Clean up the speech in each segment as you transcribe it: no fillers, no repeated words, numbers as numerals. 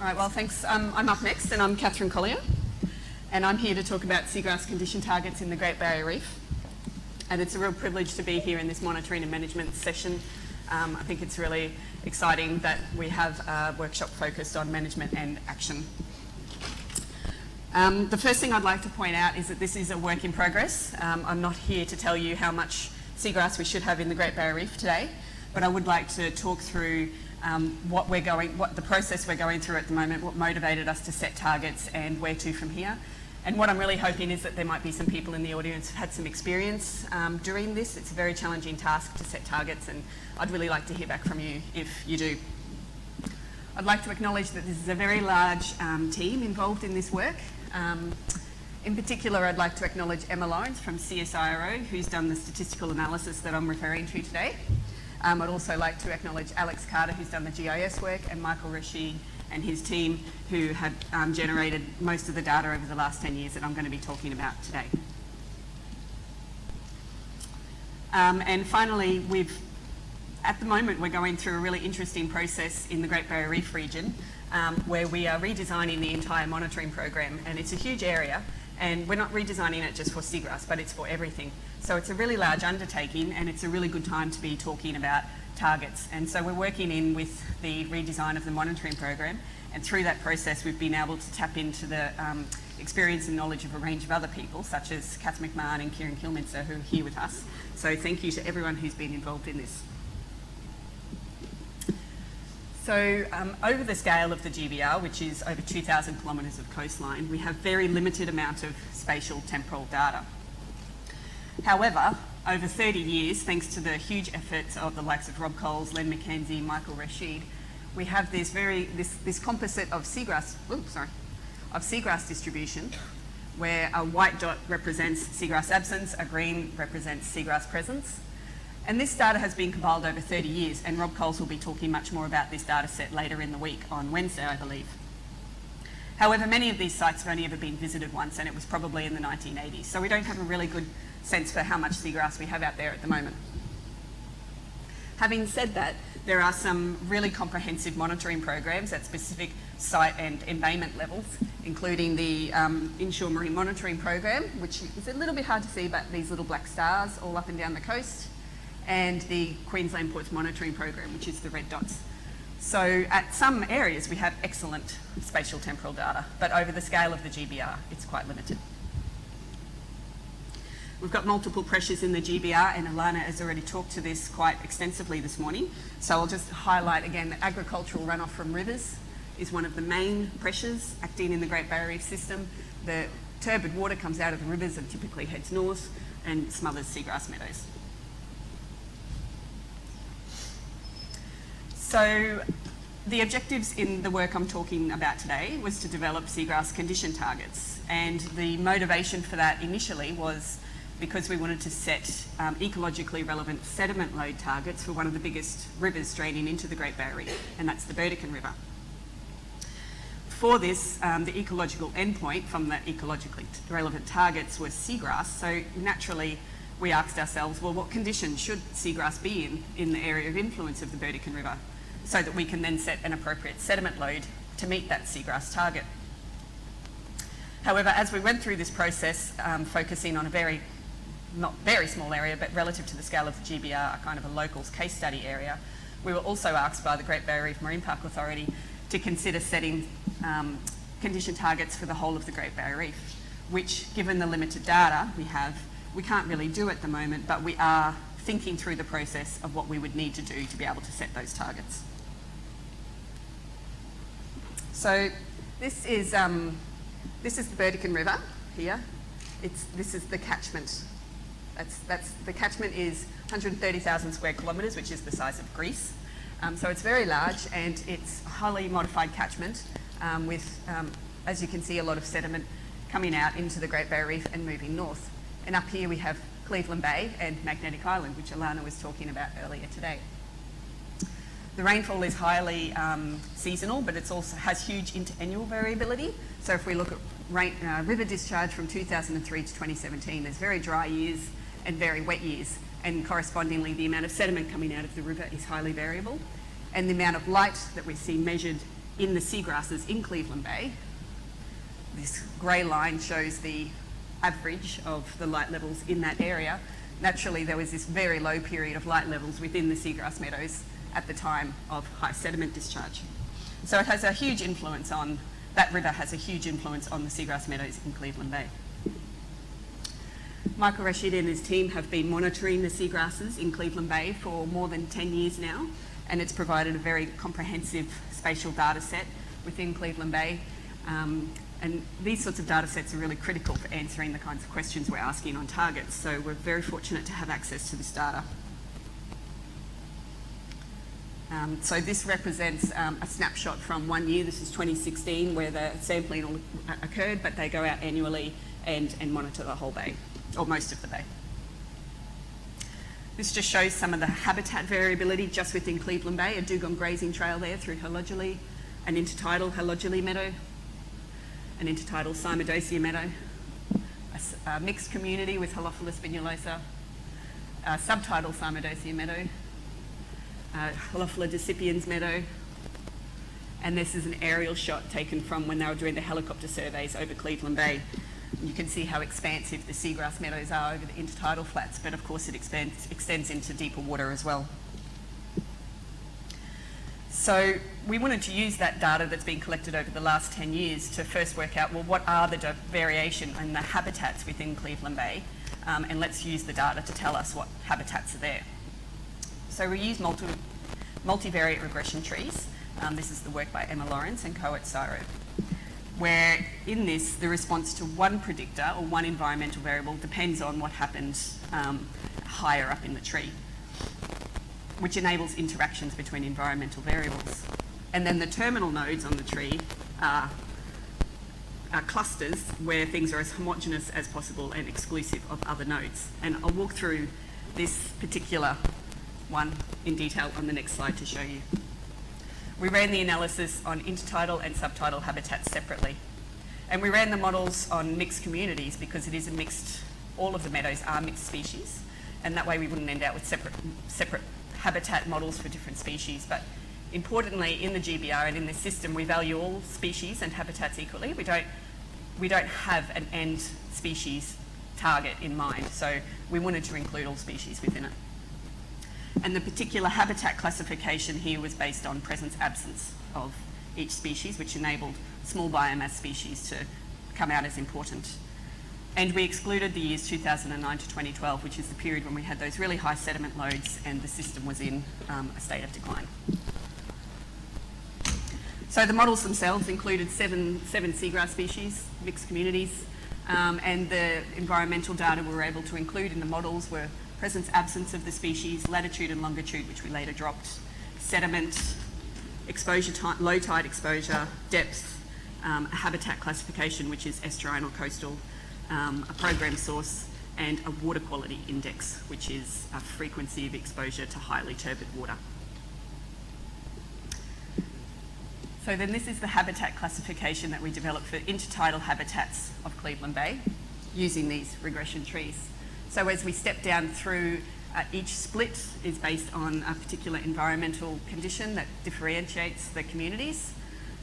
All right, well, thanks. I'm up next, and I'm Catherine Collier, and I'm here to talk about seagrass condition targets in the Great Barrier Reef. And it's a real privilege to be here in this monitoring and management session. I think it's really exciting that we have a workshop focused on management and action. The first thing I'd like to point out is that this is a work in progress. I'm not here to tell you how much seagrass we should have in the Great Barrier Reef today, but I would like to talk through what the process we're going through at the moment, what motivated us to set targets and where to from here. And what I'm really hoping is that there might be some people in the audience who've had some experience doing this. It's a very challenging task to set targets, and I'd really like to hear back from you if you do. I'd like to acknowledge that this is a very large team involved in this work. In particular, I'd like to acknowledge Emma Lawrence from CSIRO, who's done the statistical analysis that I'm referring to today. I'd also like to acknowledge Alex Carter, who's done the GIS work, and Michael Rashid and his team, who have generated most of the data over the last 10 years that I'm going to be talking about today. And finally, at the moment, we're going through a really interesting process in the Great Barrier Reef region where we are redesigning the entire monitoring program, and it's a huge area, and we're not redesigning it just for seagrass, but it's for everything. So it's a really large undertaking, and it's a really good time to be talking about targets. And so we're working in with the redesign of the monitoring program, and through that process we've been able to tap into the experience and knowledge of a range of other people, such as Kath McMahon and Kieran Kilminster, who are here with us. So thank you to everyone who's been involved in this. So over the scale of the GBR, which is over 2,000 kilometres of coastline, we have very limited amount of spatial temporal data. However, over 30 years, thanks to the huge efforts of the likes of Rob Coles, Len McKenzie, Michael Rashid, we have this composite of seagrass distribution, where a white dot represents seagrass absence, a green represents seagrass presence. And this data has been compiled over 30 years, and Rob Coles will be talking much more about this data set later in the week, on Wednesday, I believe. However, many of these sites have only ever been visited once, and it was probably in the 1980s. So we don't have a really good sense for how much seagrass we have out there at the moment. Having said that, there are some really comprehensive monitoring programs at specific site and embayment levels, including the Inshore Marine Monitoring Program, which is a little bit hard to see, but these little black stars all up and down the coast, and the Queensland Ports Monitoring Program, which is the red dots. So at some areas we have excellent spatial temporal data, but over the scale of the GBR, it's quite limited. We've got multiple pressures in the GBR, and Alana has already talked to this quite extensively this morning. So I'll just highlight again that agricultural runoff from rivers is one of the main pressures acting in the Great Barrier Reef system. The turbid water comes out of the rivers and typically heads north and smothers seagrass meadows. So the objectives in the work I'm talking about today was to develop seagrass condition targets, and the motivation for that initially was because we wanted to set ecologically relevant sediment load targets for one of the biggest rivers draining into the Great Barrier Reef, and that's the Burdekin River. For this, the ecological endpoint from the ecologically relevant targets was seagrass, so naturally we asked ourselves, well, what conditions should seagrass be in the area of influence of the Burdekin River, so that we can then set an appropriate sediment load to meet that seagrass target. However, as we went through this process, focusing on a not very small area, but relative to the scale of the GBR, a kind of a locals case study area, we were also asked by the Great Barrier Reef Marine Park Authority to consider setting condition targets for the whole of the Great Barrier Reef, which, given the limited data we can't really do at the moment, but we are thinking through the process of what we would need to do to be able to set those targets. So this is the Burdekin River here. This is the catchment. The catchment is 130,000 square kilometres, which is the size of Greece. So it's very large, and it's a highly modified catchment with, as you can see, a lot of sediment coming out into the Great Barrier Reef and moving north. And up here we have Cleveland Bay and Magnetic Island, which Alana was talking about earlier today. The rainfall is highly seasonal, but it also has huge interannual variability. So if we look at river discharge from 2003 to 2017, there's very dry years and very wet years, and correspondingly the amount of sediment coming out of the river is highly variable. And the amount of light that we see measured in the seagrasses in Cleveland Bay. This grey line shows the average of the light levels in that area. Naturally, there was this very low period of light levels within the seagrass meadows at the time of high sediment discharge. So it has a huge influence on, that river has a huge influence on the seagrass meadows in Cleveland Bay. Michael Rashid and his team have been monitoring the seagrasses in Cleveland Bay for more than 10 years now, and it's provided a very comprehensive spatial data set within Cleveland Bay. And these sorts of data sets are really critical for answering the kinds of questions we're asking on targets, so we're very fortunate to have access to this data. So this represents a snapshot from 1 year. This is 2016, where the sampling occurred, but they go out annually and monitor the whole bay, or most of the bay. This just shows some of the habitat variability just within Cleveland Bay, a dugong grazing trail there through Halogely, an intertidal Halogely meadow, an intertidal Cymodosia meadow, a mixed community with Halophila spinulosa, a subtidal Cymodosia meadow, Halophila decipiens meadow, and this is an aerial shot taken from when they were doing the helicopter surveys over Cleveland Bay. You can see how expansive the seagrass meadows are over the intertidal flats, but of course it extends into deeper water as well. So we wanted to use that data that's been collected over the last 10 years to first work out, well, what are the variation in the habitats within Cleveland Bay, and let's use the data to tell us what habitats are there. So we use multivariate regression trees. This is the work by Emma Lawrence and co at CSIRO, where in this, the response to one predictor or one environmental variable depends on what happens higher up in the tree, which enables interactions between environmental variables. And then the terminal nodes on the tree are clusters where things are as homogeneous as possible and exclusive of other nodes. And I'll walk through this particular one in detail on the next slide to show you. We ran the analysis on intertidal and subtidal habitats separately. And we ran the models on mixed communities because it is a mixed, all of the meadows are mixed species. And that way we wouldn't end up with separate habitat models for different species. But importantly, in the GBR and in this system, we value all species and habitats equally. We don't have an end species target in mind. So we wanted to include all species within it. And the particular habitat classification here was based on presence-absence of each species, which enabled small biomass species to come out as important. And we excluded the years 2009 to 2012, which is the period when we had those really high sediment loads and the system was in a state of decline. So the models themselves included seven seagrass species, mixed communities, and the environmental data we were able to include in the models were presence, absence of the species, latitude and longitude, which we later dropped, sediment, exposure time, low tide exposure, depth, a habitat classification, which is estuarine or coastal, a program source, and a water quality index, which is a frequency of exposure to highly turbid water. So then this is the habitat classification that we developed for intertidal habitats of Cleveland Bay using these regression trees. So as we step down through, each split is based on a particular environmental condition that differentiates the communities.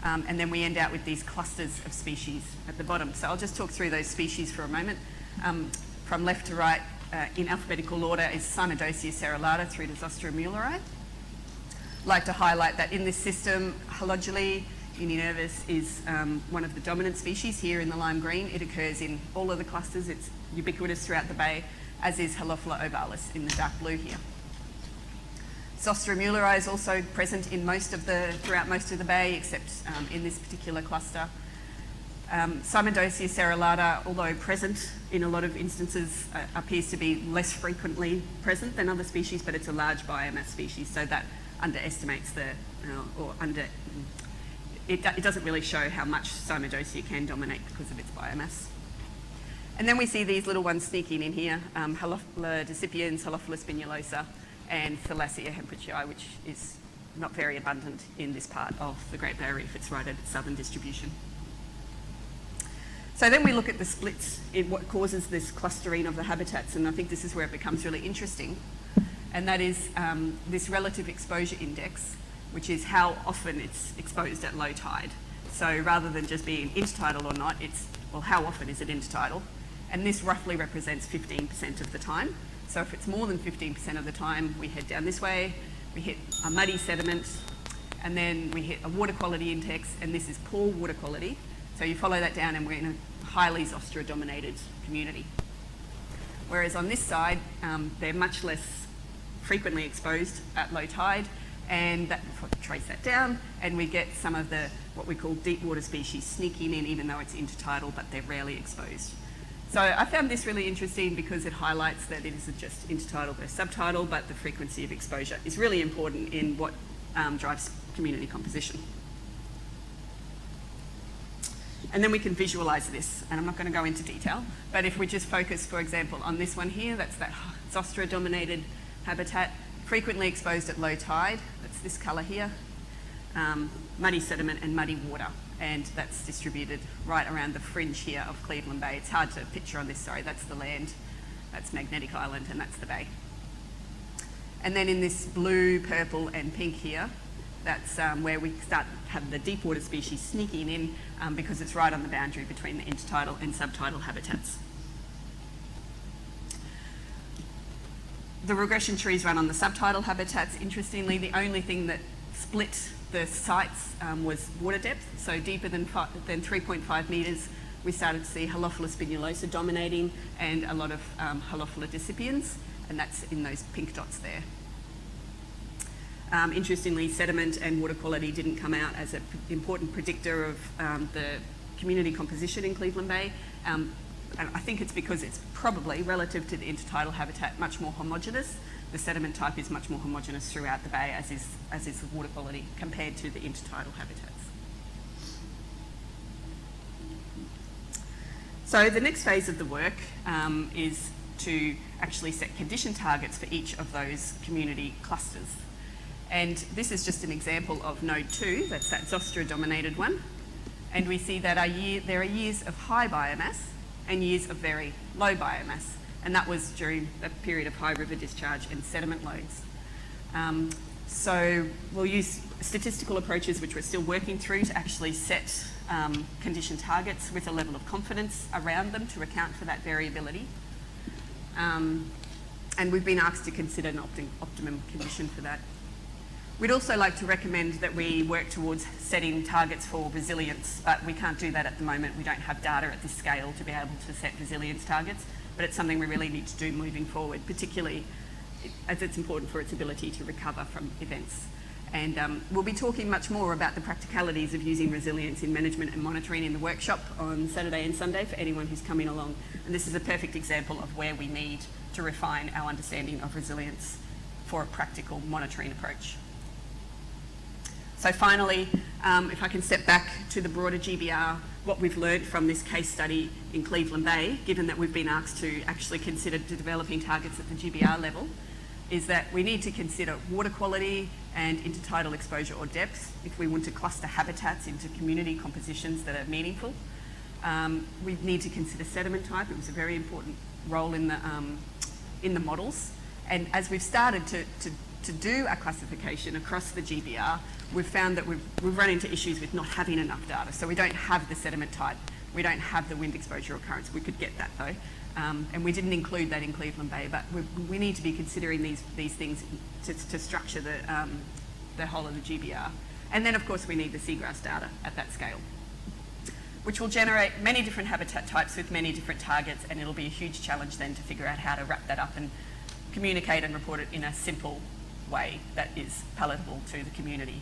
And then we end out with these clusters of species at the bottom. So I'll just talk through those species for a moment. From left to right, in alphabetical order, is Cymodosia cerulata through to Zostera muelleri. I'd like to highlight that in this system, Halogely uninervis is one of the dominant species here in the lime green. It occurs in all of the clusters. It's ubiquitous throughout the bay, as is Halophila ovalis in the dark blue here. Zostera muelleri is also present in throughout most of the bay, except in this particular cluster. Cymodosia cerulata, although present in a lot of instances, appears to be less frequently present than other species, but it's a large biomass species, so that underestimates it doesn't really show how much Cymodosia can dominate because of its biomass. And then we see these little ones sneaking in here, Halophila decipiens, Halophila spinulosa, and Thalassia hemprichii, which is not very abundant in this part of the Great Barrier Reef. It's right at its southern distribution. So then we look at the splits in what causes this clustering of the habitats, and I think this is where it becomes really interesting, and that is this relative exposure index which is how often it's exposed at low tide. So rather than just being intertidal or not, it's, well, how often is it intertidal? And this roughly represents 15% of the time. So if it's more than 15% of the time, we head down this way, we hit a muddy sediment, and then we hit a water quality index, and this is poor water quality. So you follow that down and we're in a highly Zostera-dominated community. Whereas on this side, they're much less frequently exposed at low tide, and that, if I trace that down, and we get some of the, what we call deep water species sneaking in, even though it's intertidal, but they're rarely exposed. So I found this really interesting because it highlights that it isn't just intertidal versus subtidal, but the frequency of exposure is really important in what drives community composition. And then we can visualize this, and I'm not going to go into detail, but if we just focus, for example, on this one here, that's that Zostera-dominated habitat, frequently exposed at low tide, that's this colour here, muddy sediment and muddy water, and that's distributed right around the fringe here of Cleveland Bay. It's hard to picture on this, sorry, that's the land, that's Magnetic Island, and that's the bay. And then in this blue, purple and pink here, that's where we start have the deep water species sneaking in because it's right on the boundary between the intertidal and subtidal habitats. The regression trees run on the subtidal habitats. Interestingly, the only thing that split the sites was water depth. So deeper than 3.5 metres, we started to see Halophila spinulosa dominating and a lot of Halophila decipiens, and that's in those pink dots there. Interestingly, sediment and water quality didn't come out as an important predictor of the community composition in Cleveland Bay. And I think it's because it's probably, relative to the intertidal habitat, much more homogeneous. The sediment type is much more homogeneous throughout the bay, as is the water quality, compared to the intertidal habitats. So the next phase of the work is to actually set condition targets for each of those community clusters. And this is just an example of node 2, that's that Zostera-dominated one. And we see that there are years of high biomass and years of very low biomass. And that was during a period of high river discharge and sediment loads. So we'll use statistical approaches, which we're still working through, to actually set condition targets with a level of confidence around them to account for that variability. And we've been asked to consider an optimum condition for that. We'd also like to recommend that we work towards setting targets for resilience, but we can't do that at the moment. We don't have data at this scale to be able to set resilience targets, but it's something we really need to do moving forward, particularly as it's important for its ability to recover from events. And we'll be talking much more about the practicalities of using resilience in management and monitoring in the workshop on Saturday and Sunday for anyone who's coming along. And this is a perfect example of where we need to refine our understanding of resilience for a practical monitoring approach. So finally, if I can step back to the broader GBR, what we've learned from this case study in Cleveland Bay, given that we've been asked to actually consider developing targets at the GBR level, is that we need to consider water quality and intertidal exposure or depth if we want to cluster habitats into community compositions that are meaningful. We need to consider sediment type. It was a very important role in the models. And as we've started to do a classification across the GBR, we've found that we've run into issues with not having enough data. So we don't have the sediment type, we don't have the wind exposure occurrence. We could get that though, and we didn't include that in Cleveland Bay. But we need to be considering these things to structure the whole of the GBR. And then of course we need the seagrass data at that scale, which will generate many different habitat types with many different targets, and it'll be a huge challenge then to figure out how to wrap that up and communicate and report it in a simple way that is palatable to the community.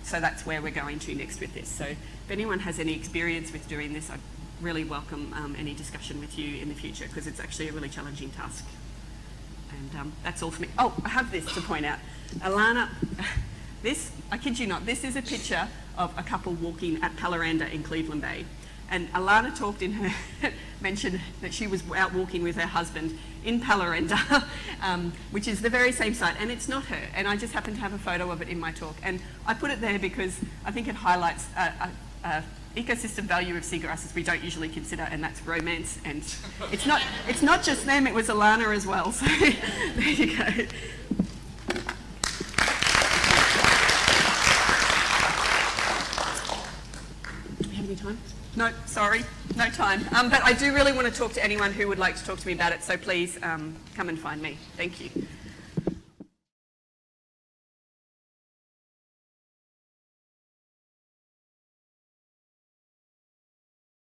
So that's where we're going to next with this. So if anyone has any experience with doing this, I'd really welcome any discussion with you in the future, because it's actually a really challenging task. And that's all for me. Oh, I have this to point out. Alana, this, I kid you not, this is a picture of a couple walking at Palaranda in Cleveland Bay. And Alana talked in her, mentioned that she was out walking with her husband in Palaranda, which is the very same site, and it's not her. And I just happened to have a photo of it in my talk. And I put it there because I think it highlights ecosystem value of seagrasses we don't usually consider, and that's romance. And it's not just them, it was Alana as well. So there you go. time? No, sorry, no time. But I do really want to talk to anyone who would like to talk to me about it, so please come and find me. Thank you.